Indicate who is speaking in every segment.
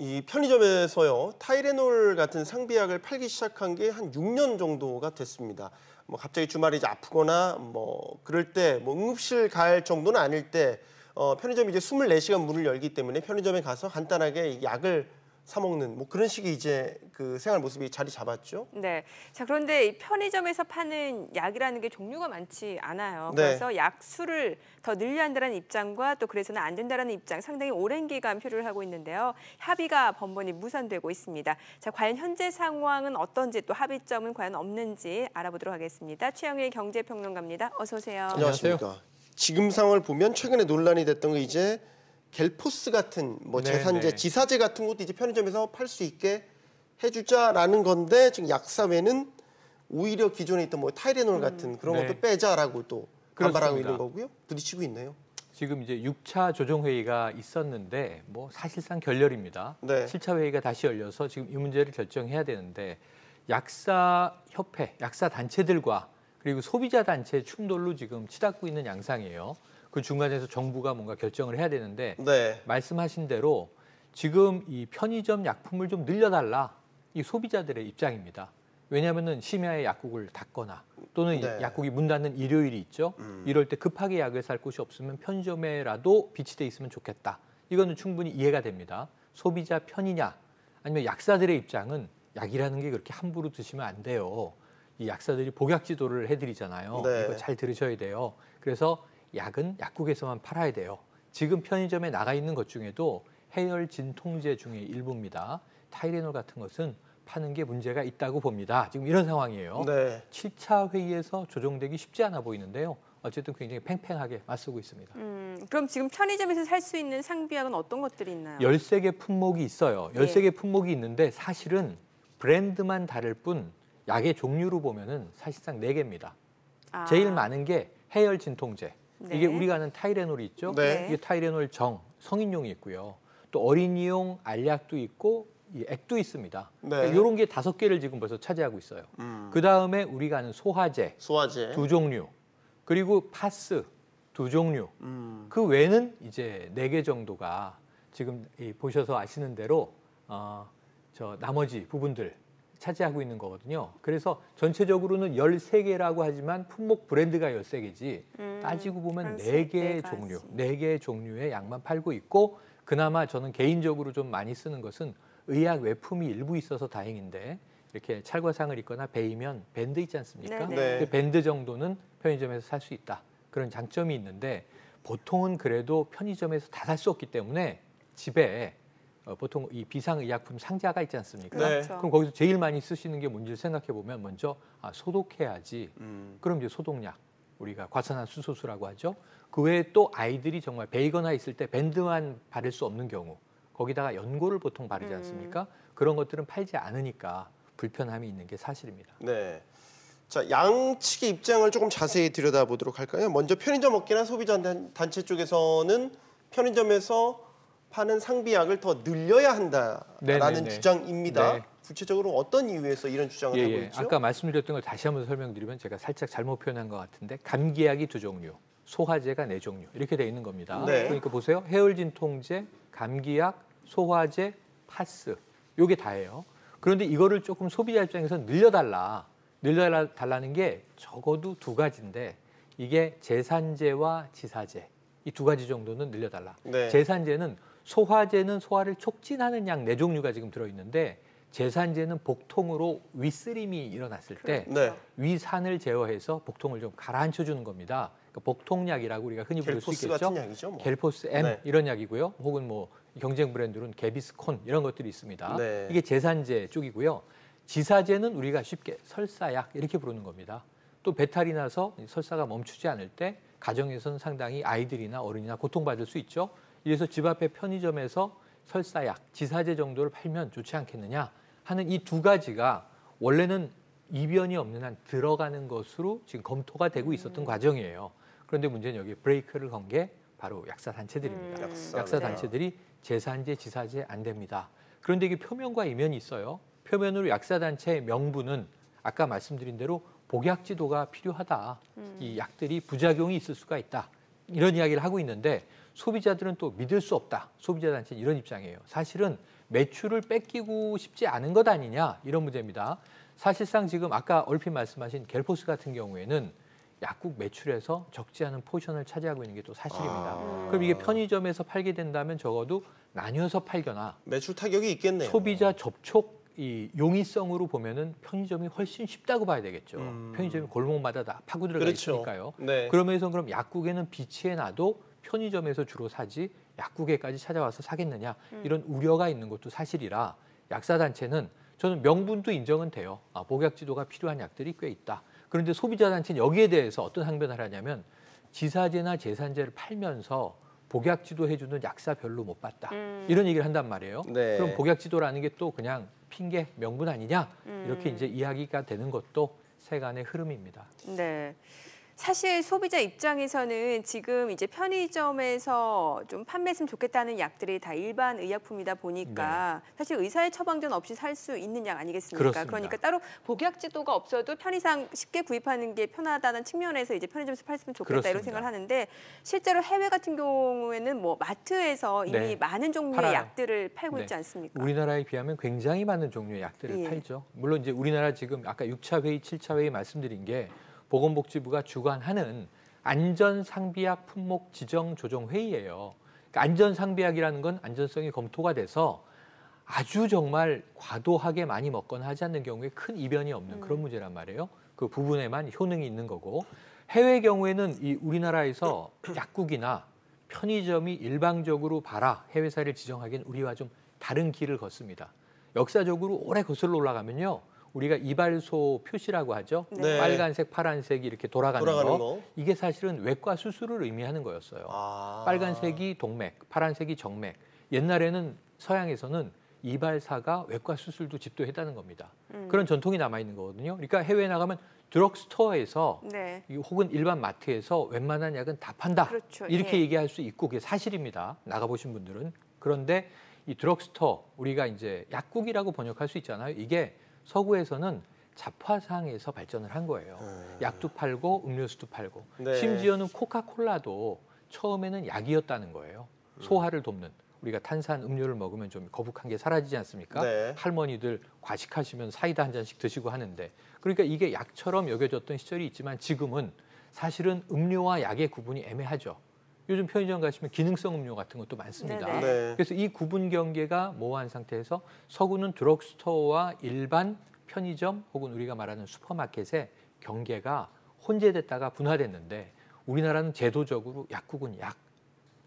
Speaker 1: 이 편의점에서요, 타이레놀 같은 상비약을 팔기 시작한 게 한 6년 정도가 됐습니다. 뭐 갑자기 주말에 이제 아프거나 뭐 그럴 때 뭐 응급실 갈 정도는 아닐 때 편의점이 이제 24시간 문을 열기 때문에 편의점에 가서 간단하게 약을 사 먹는 뭐 그런 식의 이제 그 생활 모습이 자리 잡았죠.
Speaker 2: 네. 자, 그런데 이 편의점에서 파는 약이라는 게 종류가 많지 않아요.
Speaker 1: 네.
Speaker 2: 그래서 약 수를 더 늘려야 한다는 입장과 또 그래서는 안 된다는 입장 상당히 오랜 기간 표류를 하고 있는데요. 합의가 번번이 무산되고 있습니다. 자, 과연 현재 상황은 어떤지 또 합의점은 과연 없는지 알아보도록 하겠습니다. 최영일 경제평론가입니다. 어서 오세요.
Speaker 1: 안녕하십니까. 지금 상황을 보면 최근에 논란이 됐던 게 이제 겔포스 같은 뭐 제산제, 지사제 같은 것도 이제 편의점에서 팔 수 있게 해주자라는 건데 지금 약사회는 오히려 기존에 있던 뭐 타이레놀 같은 그런 것도 빼자라고 또 반발하고 있는 거고요. 부딪히고 있네요.
Speaker 3: 지금 이제 6차 조정회의가 있었는데 뭐 사실상 결렬입니다.
Speaker 1: 네.
Speaker 3: 7차 회의가 다시 열려서 지금 이 문제를 결정해야 되는데 약사협회, 약사단체들과 그리고 소비자 단체 충돌로 지금 치닫고 있는 양상이에요. 그 중간에서 정부가 뭔가 결정을 해야 되는데 말씀하신 대로 지금 이 편의점 약품을 좀 늘려달라 이 소비자들의 입장입니다. 왜냐하면은 심야에 약국을 닫거나 또는 약국이 문 닫는 일요일이 있죠. 이럴 때 급하게 약을 살 곳이 없으면 편의점에라도 비치돼 있으면 좋겠다. 이거는 충분히 이해가 됩니다. 소비자 편이냐 아니면 약사들의 입장은 약이라는 게 그렇게 함부로 드시면 안 돼요. 이 약사들이 복약 지도를 해드리잖아요. 이거 잘 들으셔야 돼요. 그래서 약은 약국에서만 팔아야 돼요. 지금 편의점에 나가 있는 것 중에도 해열 진통제 중에 일부입니다. 타이레놀 같은 것은 파는 게 문제가 있다고 봅니다. 지금 이런 상황이에요. 7차 회의에서 조정되기 쉽지 않아 보이는데요. 어쨌든 굉장히 팽팽하게 맞서고 있습니다.
Speaker 2: 그럼 지금 편의점에서 살 수 있는 상비약은 어떤 것들이 있나요?
Speaker 3: 13개 품목이 있어요. 13개 품목이 있는데 사실은 브랜드만 다를 뿐 약의 종류로 보면은 사실상 4개입니다. 제일 많은 게 해열 진통제. 이게 우리가 아는 타이레놀이 있죠. 이게 타이레놀 정, 성인용이 있고요. 또 어린이용 알약도 있고 이 액도 있습니다. 그러니까 이런 게 5개를 지금 벌써 차지하고 있어요. 그다음에 우리가 아는 소화제 2종류, 그리고 파스 2종류. 그 외에는 이제 4개 정도가 지금 보셔서 아시는 대로 저 나머지 부분들 차지하고 있는 거거든요. 그래서 전체적으로는 13개라고 하지만 품목 브랜드가 13개지 따지고 보면 4개의 종류, 4개의 종류의 약만 팔고 있고 그나마 저는 개인적으로 좀 많이 쓰는 것은 의약 외품이 일부 있어서 다행인데 이렇게 찰과상을 입거나 베이면 밴드 있지 않습니까? 그 밴드 정도는 편의점에서 살 수 있다. 그런 장점이 있는데 보통은 그래도 편의점에서 다 살 수 없기 때문에 집에 보통 이 비상의약품 상자가 있지 않습니까? 그럼 거기서 제일 많이 쓰시는 게 뭔지를 생각해 보면 먼저 소독해야지. 그럼 이제 소독약, 우리가 과산화수소수라고 하죠. 그 외에 또 아이들이 정말 베이거나 있을 때 밴드만 바를 수 없는 경우 거기다가 연고를 보통 바르지 않습니까? 그런 것들은 팔지 않으니까 불편함이 있는 게 사실입니다.
Speaker 1: 네. 자, 양측의 입장을 조금 자세히 들여다보도록 할까요? 먼저 편의점 업계나 소비자 단체 쪽에서는 편의점에서 파는 상비약을 더 늘려야 한다라는 주장입니다. 구체적으로 어떤 이유에서 이런 주장을 하고 있죠?
Speaker 3: 아까 말씀드렸던 걸 다시 한번 설명드리면 제가 살짝 잘못 표현한 것 같은데 감기약이 2종류, 소화제가 4종류 이렇게 돼 있는 겁니다. 그러니까 보세요. 해열 진통제, 감기약, 소화제, 파스 요게 다예요. 그런데 이거를 조금 소비자 입장에서 늘려달라는 게 적어도 2가지인데 이게 제산제와 지사제 이 2가지 정도는 늘려달라. 제산제는 소화제는 소화를 촉진하는 약 4종류가 지금 들어있는데 제산제는 복통으로 위쓰림이 일어났을 때 위산을 제어해서 복통을 좀 가라앉혀주는 겁니다. 그러니까 복통약이라고 우리가 흔히 부를 수 있겠죠.
Speaker 1: 같은 약이죠, 뭐.
Speaker 3: 겔포스 M 이런 약이고요. 혹은 뭐 경쟁 브랜드로는 게비스콘 이런 것들이 있습니다. 이게 제산제 쪽이고요. 지사제는 우리가 쉽게 설사약 이렇게 부르는 겁니다. 또 배탈이 나서 설사가 멈추지 않을 때 가정에서는 상당히 아이들이나 어른이나 고통받을 수 있죠. 이래서 집 앞에 편의점에서 설사약, 지사제 정도를 팔면 좋지 않겠느냐 하는 이 2가지가 원래는 이변이 없는 한 들어가는 것으로 지금 검토가 되고 있었던 과정이에요. 그런데 문제는 여기 브레이크를 건 게 바로 약사단체들입니다. 약사단체들이 제산제, 지사제 안 됩니다. 그런데 이게 표면과 이면이 있어요. 표면으로 약사단체의 명분은 아까 말씀드린 대로 복약 지도가 필요하다. 이 약들이 부작용이 있을 수가 있다. 이런 이야기를 하고 있는데 소비자들은 또 믿을 수 없다. 소비자 단체는 이런 입장이에요. 사실은 매출을 뺏기고 싶지 않은 것 아니냐 이런 문제입니다. 사실상 지금 아까 얼핏 말씀하신 갤포스 같은 경우에는 약국 매출에서 적지 않은 포션을 차지하고 있는 게 또 사실입니다. 그럼 이게 편의점에서 팔게 된다면 적어도 나뉘어서 팔거나
Speaker 1: 매출 타격이 있겠네요.
Speaker 3: 소비자 접촉 이 용이성으로 보면은 편의점이 훨씬 쉽다고 봐야 되겠죠. 편의점이 골목마다 다 파고 들어가
Speaker 1: 그렇죠.
Speaker 3: 있으니까요.
Speaker 1: 네.
Speaker 3: 그러면서 그럼 약국에는 비치해 놔도 편의점에서 주로 사지 약국에까지 찾아와서 사겠느냐 이런 우려가 있는 것도 사실이라 약사단체는 저는 명분도 인정은 돼요. 복약지도가 필요한 약들이 꽤 있다. 그런데 소비자단체는 여기에 대해서 어떤 항변을 하냐면 지사제나 제산제를 팔면서 복약지도 해주는 약사 별로 못 봤다. 이런 얘기를 한단 말이에요.
Speaker 1: 네.
Speaker 3: 그럼 복약지도라는 게 또 그냥 핑계, 명분 아니냐? 이렇게 이제 이야기가 되는 것도 세간의 흐름입니다.
Speaker 2: 네. 사실 소비자 입장에서는 지금 이제 편의점에서 좀 판매했으면 좋겠다는 약들이 다 일반 의약품이다 보니까 사실 의사의 처방전 없이 살 수 있는 약 아니겠습니까?
Speaker 3: 그렇습니다.
Speaker 2: 그러니까 따로 복약지도가 없어도 편의상 쉽게 구입하는 게 편하다는 측면에서 이제 편의점에서 팔았으면 좋겠다
Speaker 3: 그렇습니다.
Speaker 2: 이런 생각을 하는데 실제로 해외 같은 경우에는 뭐 마트에서 이미
Speaker 3: 네.
Speaker 2: 많은 종류의
Speaker 3: 팔아요.
Speaker 2: 약들을 팔고
Speaker 3: 네.
Speaker 2: 있지 않습니까?
Speaker 3: 우리나라에 비하면 굉장히 많은 종류의 약들을
Speaker 2: 예.
Speaker 3: 팔죠. 물론 이제 우리나라 지금 아까 6차 회의, 7차 회의 말씀드린 게 보건복지부가 주관하는 안전상비약 품목 지정 조정 회의예요. 그러니까 안전상비약이라는 건 안전성이 검토가 돼서 아주 정말 과도하게 많이 먹거나 하지 않는 경우에 큰 이변이 없는 그런 문제란 말이에요. 그 부분에만 효능이 있는 거고 해외 경우에는 이 우리나라에서 약국이나 편의점이 일방적으로 봐라 해외 사례를 지정하기엔 우리와 좀 다른 길을 걷습니다. 역사적으로 오래 거슬러 올라가면요. 우리가 이발소 표시라고 하죠.
Speaker 1: 네.
Speaker 3: 빨간색, 파란색이 이렇게 돌아가는
Speaker 1: 돌아가는
Speaker 3: 거.
Speaker 1: 거.
Speaker 3: 이게 사실은 외과 수술을 의미하는 거였어요. 빨간색이 동맥, 파란색이 정맥. 옛날에는 서양에서는 이발사가 외과 수술도 집도했다는 겁니다. 그런 전통이 남아있는 거거든요. 그러니까 해외에 나가면 드럭스토어에서
Speaker 2: 네.
Speaker 3: 혹은 일반 마트에서 웬만한 약은 다 판다.
Speaker 2: 그렇죠.
Speaker 3: 이렇게
Speaker 2: 예.
Speaker 3: 얘기할 수 있고 그게 사실입니다. 나가보신 분들은. 그런데 이 드럭스토어, 우리가 이제 약국이라고 번역할 수 있잖아요. 이게 서구에서는 잡화상에서 발전을 한 거예요. 약도 팔고 음료수도 팔고
Speaker 1: 네.
Speaker 3: 심지어는 코카콜라도 처음에는 약이었다는 거예요. 소화를 돕는. 우리가 탄산 음료를 먹으면 좀 거북한 게 사라지지 않습니까?
Speaker 1: 네.
Speaker 3: 할머니들 과식하시면 사이다 한 잔씩 드시고 하는데 그러니까 이게 약처럼 여겨졌던 시절이 있지만 지금은 사실은 음료와 약의 구분이 애매하죠. 요즘 편의점 가시면 기능성 음료 같은 것도 많습니다.
Speaker 2: 네네.
Speaker 1: 네.
Speaker 3: 그래서 이 구분 경계가 모호한 상태에서 서구는 드럭스토어와 일반 편의점 혹은 우리가 말하는 슈퍼마켓의 경계가 혼재됐다가 분화됐는데 우리나라는 제도적으로 약국은 약,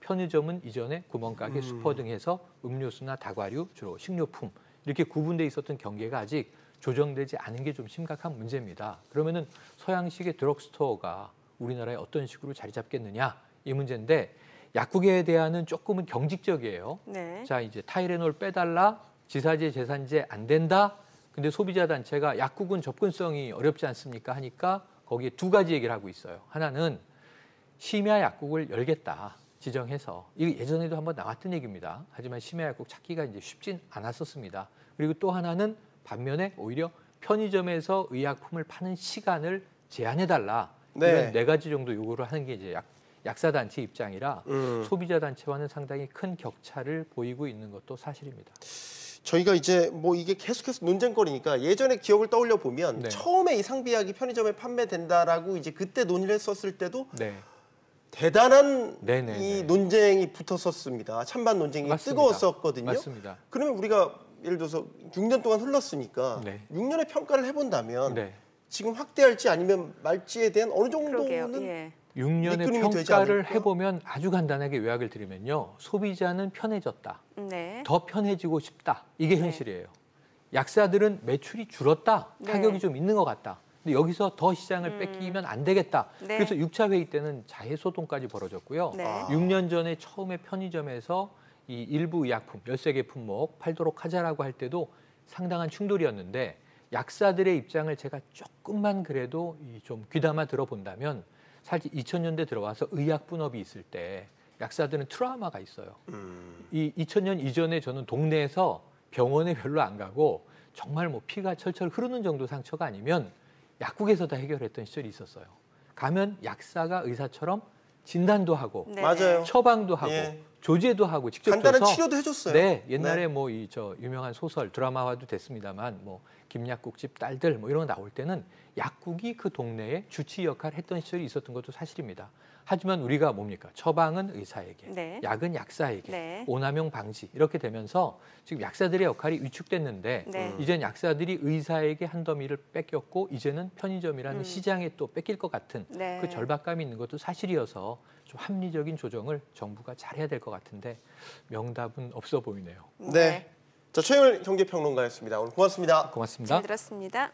Speaker 3: 편의점은 이전에 구멍가게, 슈퍼 등 해서 음료수나 다과류, 주로 식료품 이렇게 구분돼 있었던 경계가 아직 조정되지 않은 게 좀 심각한 문제입니다. 그러면은 서양식의 드럭스토어가 우리나라에 어떤 식으로 자리 잡겠느냐 이 문제인데 약국에 대한은 조금은 경직적이에요.
Speaker 2: 네.
Speaker 3: 자 이제 타이레놀 빼달라, 지사제, 제산제 안 된다. 근데 소비자 단체가 약국은 접근성이 어렵지 않습니까 하니까 거기에 두 가지 얘기를 하고 있어요. 하나는 심야 약국을 열겠다. 지정해서 이거 예전에도 한번 나왔던 얘기입니다. 하지만 심야 약국 찾기가 이제 쉽진 않았었습니다. 그리고 또 하나는 반면에 오히려 편의점에서 의약품을 파는 시간을 제한해달라.
Speaker 1: 네.
Speaker 3: 이런 네 가지 정도 요구를 하는 게 이제 약사단체 입장이라 소비자 단체와는 상당히 큰 격차를 보이고 있는 것도 사실입니다.
Speaker 1: 저희가 이제 뭐 이게 계속해서 논쟁거리니까 예전에 기억을 떠올려 보면
Speaker 3: 네.
Speaker 1: 처음에 이 상비약이 편의점에 판매된다라고 이제 그때 논의를 했었을 때도
Speaker 3: 네.
Speaker 1: 대단한
Speaker 3: 네네네.
Speaker 1: 이 논쟁이 붙었었습니다. 찬반 논쟁이
Speaker 3: 맞습니다.
Speaker 1: 뜨거웠었거든요.
Speaker 3: 맞습니다.
Speaker 1: 그러면 우리가 예를 들어서 6년 동안 흘렀으니까
Speaker 3: 네.
Speaker 1: 6년의 평가를 해본다면
Speaker 3: 네.
Speaker 1: 지금 확대할지 아니면 말지에 대한 어느
Speaker 2: 그러게요.
Speaker 1: 정도는
Speaker 2: 예.
Speaker 3: 6년의
Speaker 1: 밑그림이 되지
Speaker 3: 평가를
Speaker 1: 않을까?
Speaker 3: 해보면 아주 간단하게 요약을 드리면요. 소비자는 편해졌다.
Speaker 2: 네.
Speaker 3: 더 편해지고 싶다. 이게 현실이에요. 약사들은 매출이 줄었다.
Speaker 2: 네.
Speaker 3: 타격이 좀 있는 것 같다. 근데 여기서 더 시장을 뺏기면 안 되겠다.
Speaker 2: 네.
Speaker 3: 그래서 6차 회의 때는 자해소동까지 벌어졌고요.
Speaker 2: 네.
Speaker 3: 6년 전에 처음에 편의점에서 이 일부 의약품, 13개 품목 팔도록 하자라고 할 때도 상당한 충돌이었는데 약사들의 입장을 제가 조금만 그래도 좀 귀담아 들어본다면 사실 2000년대 들어와서 의약분업이 있을 때 약사들은 트라우마가 있어요. 이 2000년 이전에 저는 동네에서 병원에 별로 안 가고 정말 뭐 피가 철철 흐르는 정도 상처가 아니면 약국에서 다 해결했던 시절이 있었어요. 가면 약사가 의사처럼 진단도 하고
Speaker 2: 네.
Speaker 1: 맞아요.
Speaker 3: 처방도 하고
Speaker 1: 예.
Speaker 3: 조제도 하고 직접
Speaker 1: 간단한
Speaker 3: 줘서
Speaker 1: 치료도 해줬어요.
Speaker 3: 네, 옛날에 뭐 이 저 유명한 소설 드라마화도 됐습니다만 뭐 김약국집 딸들 뭐 이런 거 나올 때는 약국이 그 동네에 주치 역할을 했던 시절이 있었던 것도 사실입니다. 하지만 우리가 뭡니까? 처방은 의사에게,
Speaker 2: 네.
Speaker 3: 약은 약사에게,
Speaker 2: 네.
Speaker 3: 오남용 방지 이렇게 되면서 지금 약사들의 역할이 위축됐는데
Speaker 2: 네.
Speaker 3: 이젠 약사들이 의사에게 한 더미를 뺏겼고 이제는 편의점이라는 시장에 또 뺏길 것 같은
Speaker 2: 네.
Speaker 3: 그 절박감이 있는 것도 사실이어서 좀 합리적인 조정을 정부가 잘해야 될 것 같은데 명답은 없어 보이네요.
Speaker 1: 네. 자, 최영일 경제평론가였습니다. 오늘 고맙습니다.
Speaker 3: 고맙습니다.
Speaker 2: 잘 들었습니다.